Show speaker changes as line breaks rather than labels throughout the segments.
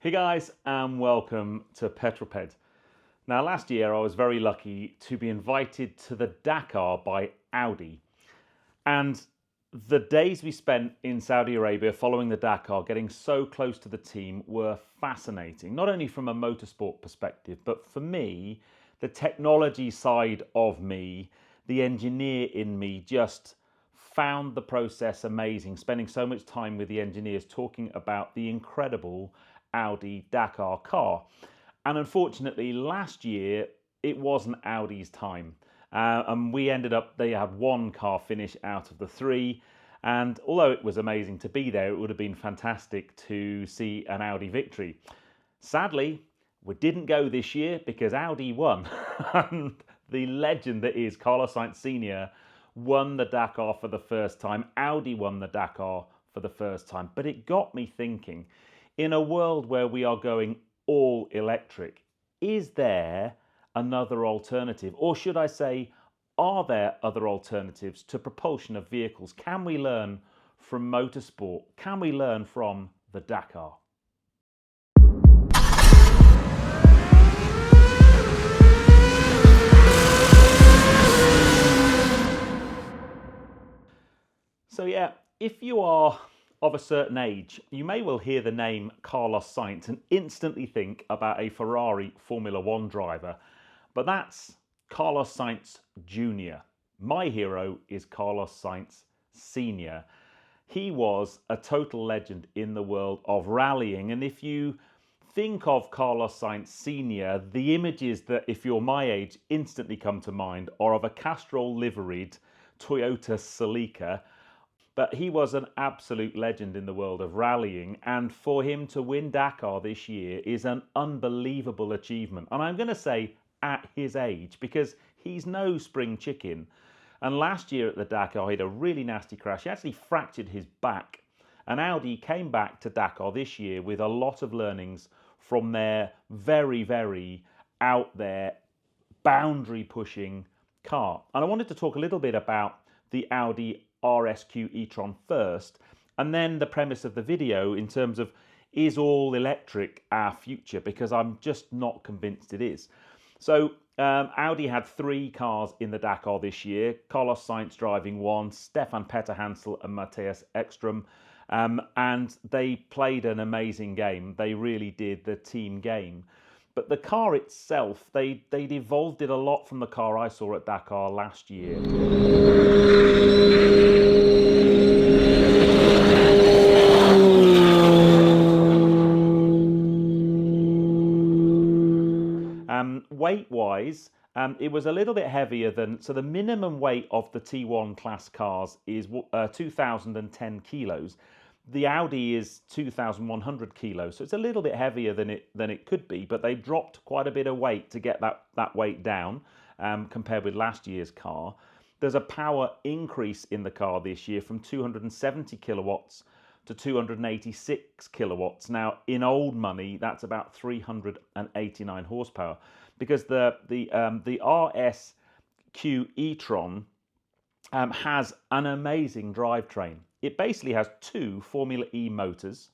Hey guys, and welcome to Petrol Ped. Now last year I was very lucky to be invited to the Dakar by Audi, and the days we spent in Saudi Arabia following the Dakar, getting so close to the team, were fascinating, not only from a motorsport perspective, but for me, the technology side of me, the engineer in me just found the process amazing, spending so much time with the engineers talking about the incredible Audi Dakar car. And unfortunately, last year it wasn't Audi's time. And we ended up, they had one car finish out of the three. And although it was amazing to be there, it would have been fantastic to see an Audi victory. Sadly, we didn't go this year because Audi won. And the legend that is Carlos Sainz Snr won the Dakar for the first time. Audi won the Dakar for the first time. But it got me thinking, in a world where we are going all electric, is there another alternative? Or should I say, are there other alternatives to propulsion of vehicles? Can we learn from motorsport? Can we learn from the Dakar? So yeah, if you are of a certain age, you may well hear the name Carlos Sainz and instantly think about a Ferrari Formula One driver, but that's Carlos Sainz Jr. My hero is Carlos Sainz Sr. He was a total legend in the world of rallying, and if you think of Carlos Sainz Sr., the images that, if you're my age, instantly come to mind are of a Castrol liveried Toyota Celica. But he was an absolute legend in the world of rallying, and for him to win Dakar this year is an unbelievable achievement. And I'm going to say at his age, because he's no spring chicken. And last year at the Dakar, he had a really nasty crash. He actually fractured his back. And Audi came back to Dakar this year with a lot of learnings from their very, very out there, boundary-pushing car. And I wanted to talk a little bit about the Audi RS Q e-tron first, and then the premise of the video in terms of, is all electric our future? Because I'm just not convinced it is. So Audi had three cars in the Dakar this year. Carlos Sainz driving one, Stefan Peterhansel and Matthias Ekstrom, and they played an amazing game. They really did, the team game. But the car itself, they'd evolved it a lot from the car I saw at Dakar last year. Weight-wise, it was a little bit heavier than, so the minimum weight of the T1 class cars is 2,010 kilos. The Audi is 2,100 kilos, so it's a little bit heavier than it could be, but they dropped quite a bit of weight to get that weight down compared with last year's car. There's a power increase in the car this year from 270 kilowatts to 286 kilowatts. Now, in old money, that's about 389 horsepower, because the RS Q e-tron has an amazing drivetrain. It basically has two Formula E motors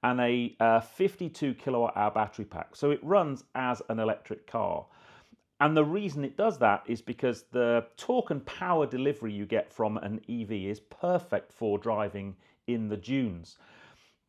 and a 52 kilowatt hour battery pack. So it runs as an electric car. And the reason it does that is because the torque and power delivery you get from an EV is perfect for driving in the dunes.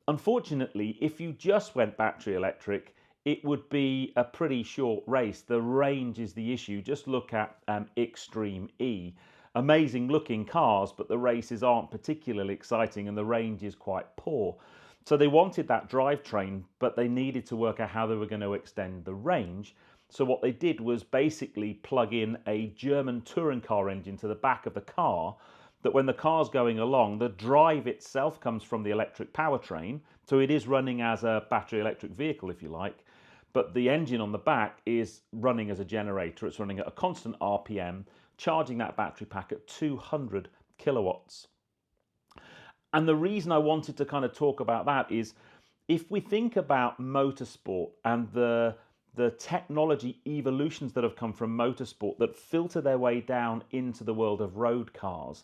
Unfortunately, if you just went battery electric, it would be a pretty short race. The range is the issue. Just look at Extreme E. Amazing looking cars, but the races aren't particularly exciting and the range is quite poor. So they wanted that drivetrain, but they needed to work out how they were going to extend the range. So what they did was basically plug in a German touring car engine to the back of the car, that when the car's going along, the drive itself comes from the electric powertrain. So it is running as a battery electric vehicle, if you like, but the engine on the back is running as a generator. It's running at a constant RPM, charging that battery pack at 200 kilowatts. And the reason I wanted to kind of talk about that is, if we think about motorsport and the technology evolutions that have come from motorsport that filter their way down into the world of road cars.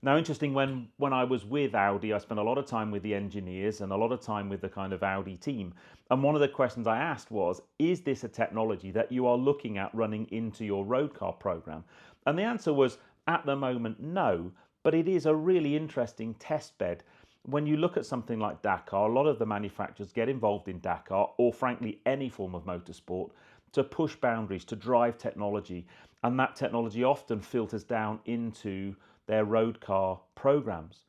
Now, interesting, when I was with Audi, I spent a lot of time with the engineers and a lot of time with the kind of Audi team. And one of the questions I asked was, is this a technology that you are looking at running into your road car program? And the answer was, at the moment, no. But it is a really interesting test bed. When you look at something like Dakar, a lot of the manufacturers get involved in Dakar, or frankly, any form of motorsport, to push boundaries, to drive technology. And that technology often filters down into their road car programs.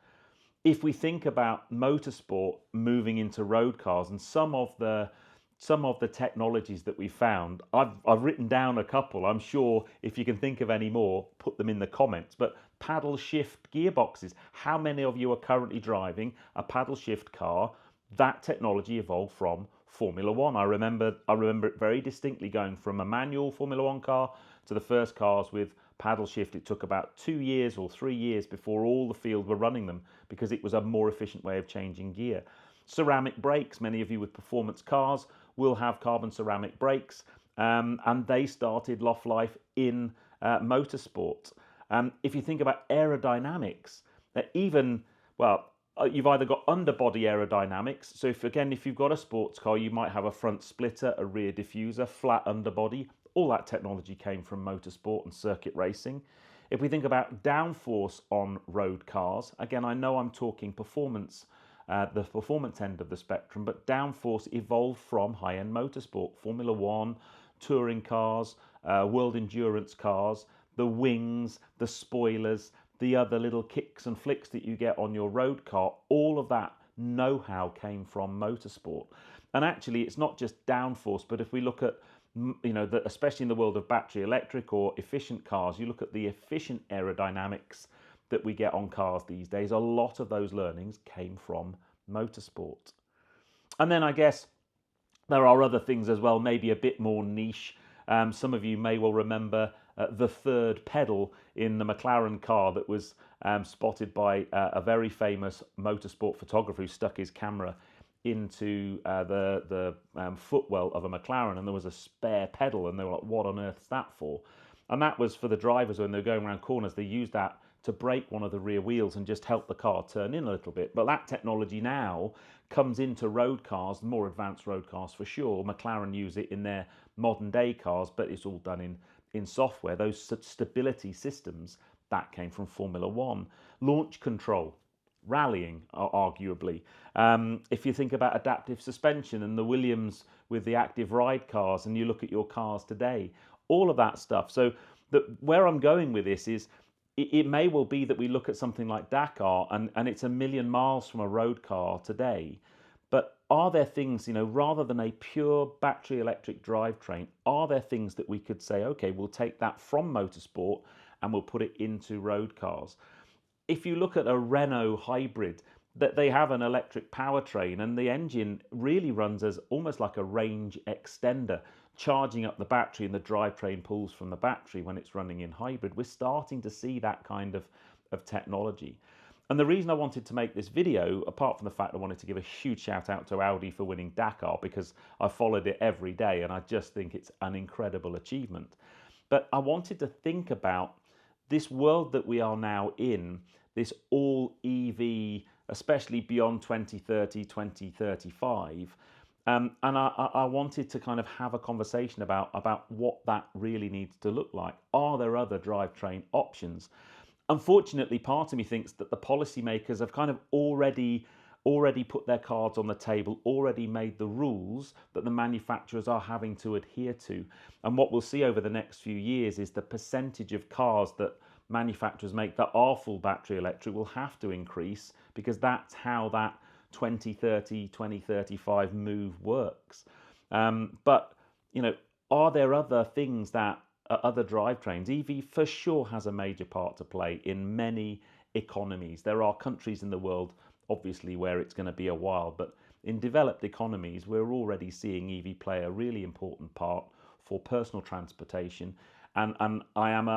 If we think about motorsport moving into road cars and some of the technologies that we found, I've written down a couple. I'm sure if you can think of any more, put them in the comments. But paddle shift gearboxes. How many of you are currently driving a paddle shift car? That technology evolved from Formula One. I remember it very distinctly, going from a manual Formula One car to the first cars with paddle shift. It took about 2 years or 3 years before all the field were running them, because it was a more efficient way of changing gear. Ceramic brakes. Many of you with performance cars will have carbon ceramic brakes, and they started off life in motorsport. If you think about aerodynamics, you've either got underbody aerodynamics. So if you've got a sports car, you might have a front splitter, a rear diffuser, flat underbody. All that technology came from motorsport and circuit racing. If we think about downforce on road cars, again, I know I'm talking performance, the performance end of the spectrum, but downforce evolved from high-end motorsport, Formula One, touring cars, world endurance cars, the wings, the spoilers, the other little kicks and flicks that you get on your road car. All of that know-how came from motorsport. And actually, it's not just downforce, but if we look at, especially in the world of battery electric or efficient cars, you look at the efficient aerodynamics that we get on cars these days, a lot of those learnings came from motorsport. And then I guess there are other things as well, maybe a bit more niche. Some of you may well remember the third pedal in the McLaren car that was spotted by a very famous motorsport photographer who stuck his camera into the footwell of a McLaren, and there was a spare pedal, and they were like, what on earth is that for? And that was for the drivers when they were going around corners. They used that to brake one of the rear wheels and just help the car turn in a little bit. But that technology now comes into road cars, more advanced road cars for sure. McLaren use it in their modern day cars, but it's all done in software. Those stability systems, that came from Formula One. Launch control, rallying, arguably. If you think about adaptive suspension and the Williams with the active ride cars, and you look at your cars today, all of that stuff. So where I'm going with this is, it may well be that we look at something like Dakar and it's a million miles from a road car today. But are there things, rather than a pure battery electric drivetrain, are there things that we could say, okay, we'll take that from motorsport and we'll put it into road cars? If you look at a Renault hybrid, that they have an electric powertrain, and the engine really runs as almost like a range extender, charging up the battery, and the drivetrain pulls from the battery when it's running in hybrid. We're starting to see that kind of technology. And the reason I wanted to make this video, apart from the fact I wanted to give a huge shout out to Audi for winning Dakar, because I followed it every day and I just think it's an incredible achievement. But I wanted to think about this world that we are now in, this all EV, especially beyond 2030, 2035. And I wanted to kind of have a conversation about what that really needs to look like. Are there other drivetrain options? Unfortunately, part of me thinks that the policymakers have kind of already put their cards on the table, already made the rules that the manufacturers are having to adhere to. And what we'll see over the next few years is the percentage of cars that manufacturers make that are full battery electric will have to increase, because that's how that 2030, 2035 move works. But, are there other things that other drivetrains? EV for sure has a major part to play in many economies. There are countries in the world, obviously, where it's going to be a while, but in developed economies, we're already seeing EV play a really important part for personal transportation. And I am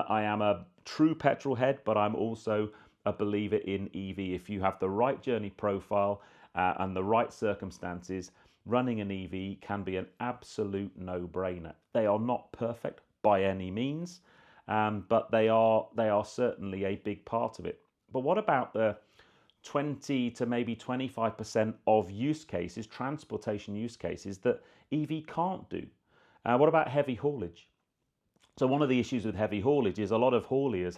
a true petrol head, but I'm also a believer in EV. If you have the right journey profile and the right circumstances, running an EV can be an absolute no-brainer. They are not perfect by any means, but they are certainly a big part of it. But what about the 20 to maybe 25% of use cases, transportation use cases, that EV can't do? What about heavy haulage? So one of the issues with heavy haulage is a lot of hauliers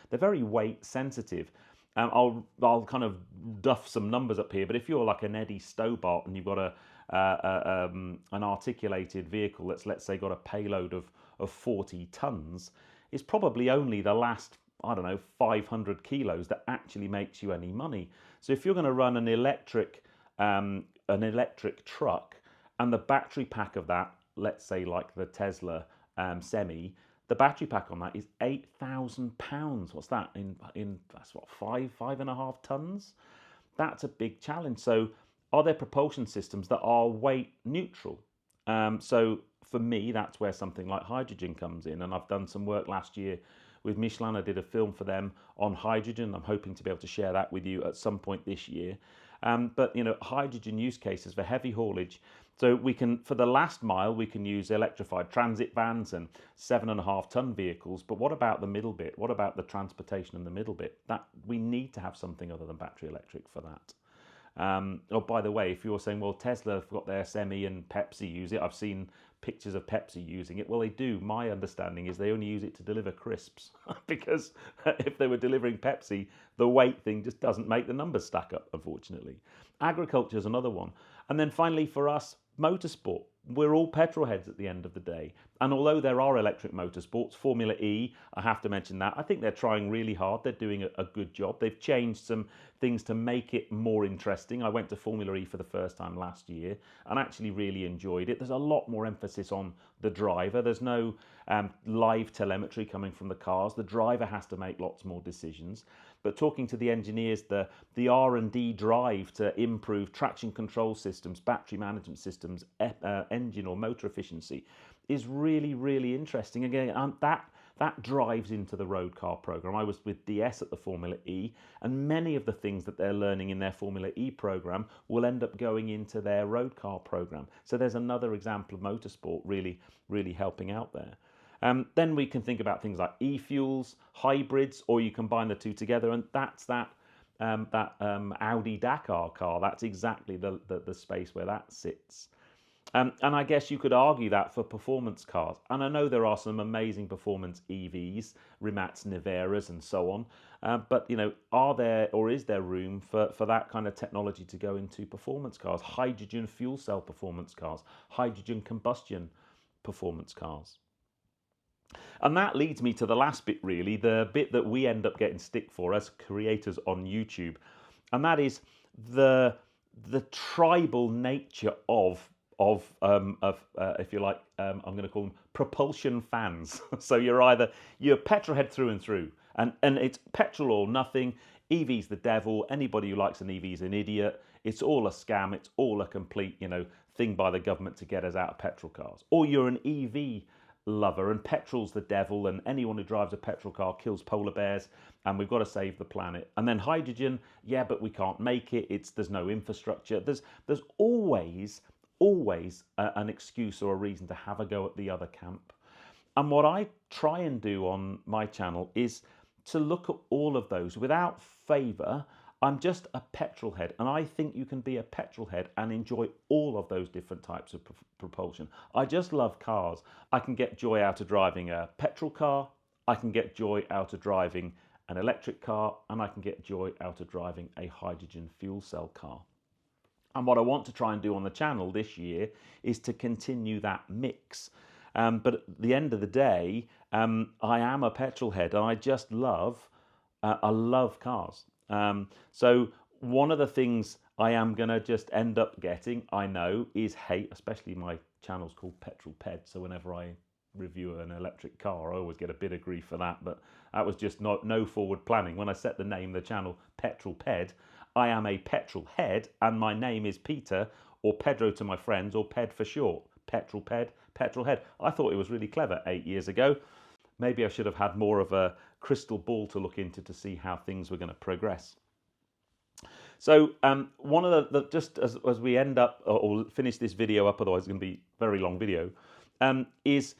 they're very weight sensitive. I'll kind of duff some numbers up here, but if you're like an Eddie Stobart and you've got an articulated vehicle that's, let's say, got a payload of 40 tons, it's probably only the last, I don't know, 500 kilos that actually makes you any money. So if you're going to run an electric truck, and the battery pack of that, let's say like the Tesla Semi, the battery pack on that is £8,000. What's that in that's what, 5.5 tons? That's a big challenge. So are there propulsion systems that are weight neutral? So for me, that's where something like hydrogen comes in. And I've done some work last year with Michelin. I did a film for them on hydrogen. I'm hoping to be able to share that with you at some point this year. But, you know, hydrogen use cases for heavy haulage. So we can, for the last mile, we can use electrified transit vans and 7.5 ton vehicles. But what about the middle bit? What about the transportation in the middle bit? That we need to have something other than battery electric for that. Oh, by the way, if you're saying, well, Tesla have got their Semi and Pepsi use it, I've seen pictures of Pepsi using it. Well, they do. My understanding is they only use it to deliver crisps because if they were delivering Pepsi, the weight thing just doesn't make the numbers stack up, unfortunately. Agriculture is another one. And then finally for us, motorsport. We're all petrol heads at the end of the day. And although there are electric motorsports, Formula E, I have to mention that. I think they're trying really hard. They're doing a good job. They've changed some things to make it more interesting. I went to Formula E for the first time last year and actually really enjoyed it. There's a lot more emphasis on the driver. There's no live telemetry coming from the cars. The driver has to make lots more decisions. But talking to the engineers, the R&D drive to improve traction control systems, battery management systems, engine or motor efficiency is really, really interesting. Again, that drives into the road car program. I was with DS at the Formula E, and many of the things that they're learning in their Formula E program will end up going into their road car program. So there's another example of motorsport really, really helping out there. Then we can think about things like e-fuels, hybrids, or you combine the two together, and that's that Audi Dakar car. That's exactly the space where that sits. And I guess you could argue that for performance cars. And I know there are some amazing performance EVs, Rimacs, Niveras, and so on. But, you know, are there or is there room for that kind of technology to go into performance cars? Hydrogen fuel cell performance cars, hydrogen combustion performance cars. And that leads me to the last bit, really, the bit that we end up getting stick for as creators on YouTube. And that is the tribal nature of if you like, I'm going to call them propulsion fans. So you're petrol head through and through, and it's petrol or nothing. EV's the devil. Anybody who likes an EV is an idiot. It's all a scam. It's all a complete, you know, thing by the government to get us out of petrol cars. Or you're an EV lover and petrol's the devil, and anyone who drives a petrol car kills polar bears, and we've got to save the planet. And then hydrogen, yeah, but we can't make it. There's no infrastructure. There's always an excuse or a reason to have a go at the other camp. And what I try and do on my channel is to look at all of those without favour. I'm just a petrol head, and I think you can be a petrol head and enjoy all of those different types of propulsion. I just love cars. I can get joy out of driving a petrol car, I can get joy out of driving an electric car, and I can get joy out of driving a hydrogen fuel cell car. And what I want to try and do on the channel this year is to continue that mix. But at the end of the day, I am a petrol head, and I just love cars. So one of the things I am going to just end up getting, I know, is hate, especially my channel's called Petrol Ped. So whenever I review an electric car, I always get a bit of grief for that. But that was just no forward planning. When I set the name of the channel Petrol Ped, I am a petrol head, and my name is Peter, or Pedro to my friends, or Ped for short. Petrol Ped, petrol head. I thought it was really clever 8 years ago. Maybe I should have had more of a crystal ball to look into to see how things were going to progress. So one of the just as we end up or finish this video up, otherwise it's going to be a very long video, is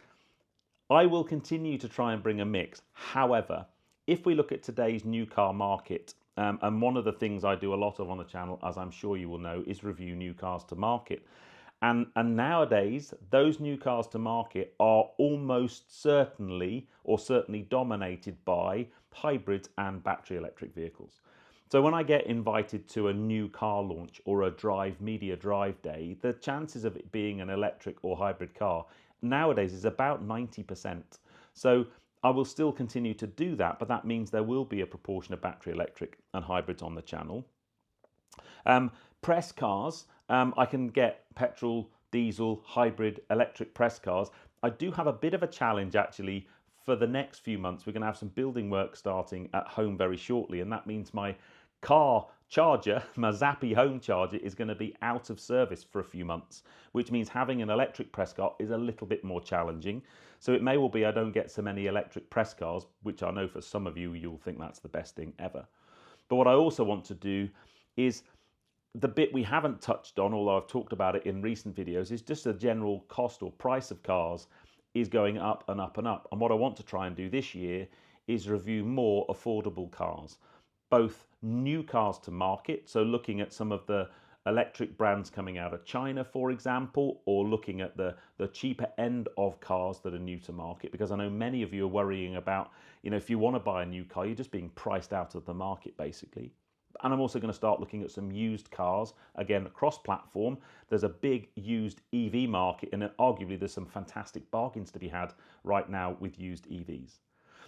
I will continue to try and bring a mix. However, if we look at today's new car market, and one of the things I do a lot of on the channel, as I'm sure you will know, is review new cars to market. And nowadays, those new cars to market are almost certainly, or certainly dominated by hybrids and battery electric vehicles. So when I get invited to a new car launch or a media drive day, the chances of it being an electric or hybrid car nowadays is about 90%. So I will still continue to do that, but that means there will be a proportion of battery electric and hybrids on the channel. Press cars, I can get petrol, diesel, hybrid, electric press cars. I do have a bit of a challenge actually for the next few months. We're going to have some building work starting at home very shortly, and that means my car charger, my Zappi home charger, is going to be out of service for a few months, which means having an electric press car is a little bit more challenging. So it may well be I don't get so many electric press cars, which I know for some of you, you'll think that's the best thing ever. But what I also want to do is the bit we haven't touched on, although I've talked about it in recent videos, is just the general cost or price of cars is going up and up and up. And what I want to try and do this year is review more affordable cars, both new cars to market, so looking at some of the electric brands coming out of China, for example, or looking at the cheaper end of cars that are new to market, because I know many of you are worrying about, if you want to buy a new car, you're just being priced out of the market, basically. And I'm also going to start looking at some used cars, again, cross-platform. There's a big used EV market, and arguably there's some fantastic bargains to be had right now with used EVs.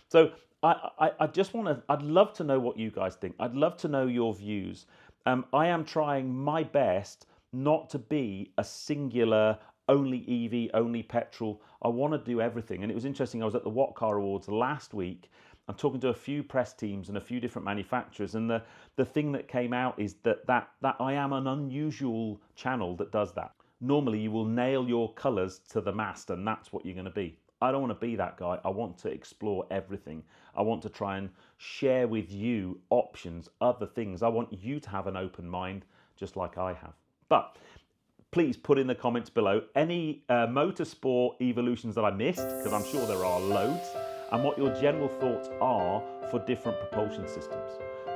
So I'd love to know what you guys think. I'd love to know your views. I am trying my best not to be a singular, only EV, only petrol. I want to do everything. And it was interesting, I was at the What Car Awards last week. I'm talking to a few press teams and a few different manufacturers, and the thing that came out is that I am an unusual channel that does that. Normally you will nail your colours to the mast and that's what you're going to be. I don't want to be that guy. I want to explore everything. I want to try and share with you options, other things. I want you to have an open mind just like I have. But please put in the comments below any motorsport evolutions that I missed, because I'm sure there are loads, and what your general thoughts are for different propulsion systems.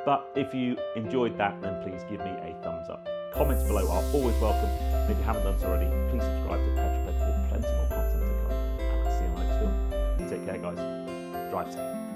But if you enjoyed that, then please give me a thumbs up. Comments below are always welcome. And if you haven't done so already, please subscribe to Petrol Ped for plenty more content to come. And I'll see you on the next film. Take care, guys. Drive safe.